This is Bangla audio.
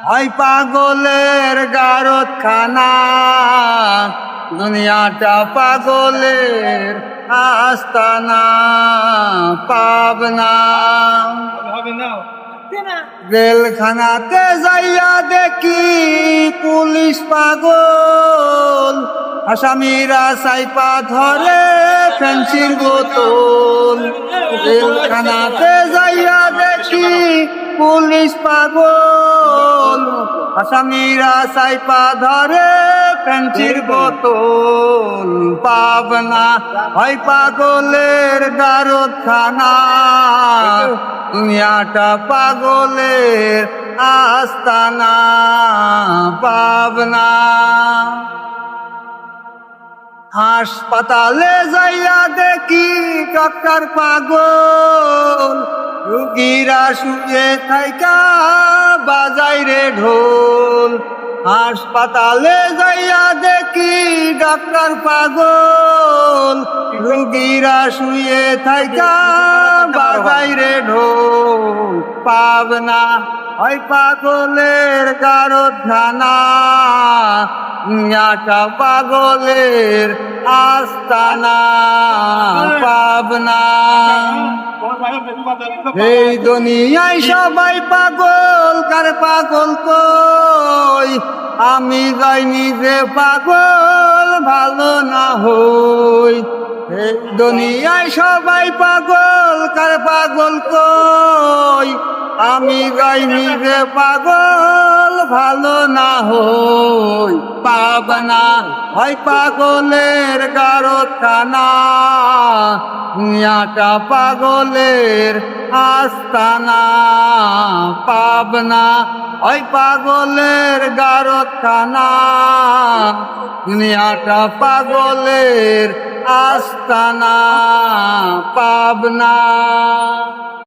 হয় পাগলের গারতখানা, দুনিয়াটা পাগলের আস্তানা। পাবনা জেলখানাতে যাইয়া দেখি পুলিশ পাগল, আসামিরা সাইপা ধরে ফেন্সির বোতল। জেলখানাতে যাইয়া দেখি পুলিশ পাগল, আসামিরা সাইপা ধরে ফেন্সির বোতল। পাবনা হয় পাগলের গারতখানা, দুনিয়াটা পাগলের আস্তানা। পাবনা হাসপাতালে যাইয়া দেখি ডাক্তার পাগল, রুগীরা শুয়ে থাইকা বাজাই রে ঢোল। হাসপাতালে যাইয়া দেখি ডাক্তার পাগল, রুগীরা শুয়ে থাইকা বাজাই রে ঢোল। পাবনা হয় পাগলের গারতখানা, দুনিয়াটা পাগলের আস্তানা। পাবনা এই দুনিয়ায় সবাই পাগল, কার পাগল কই? আমি যাই নিজে পাগল, ভালো না হই। এই দুনিয়ায় সবাই পাগল, কার পাগল কই? আমি যাই নিজে পাগল, ভালো না হই। পাবনা হয় পাগলের গারতখানা, দুনিয়াটা পাগলের আস্তানা। পাবনা হয় পাগলের গারতখানা, দুনিয়াটা পাগলের আস্তানা। পাবনা।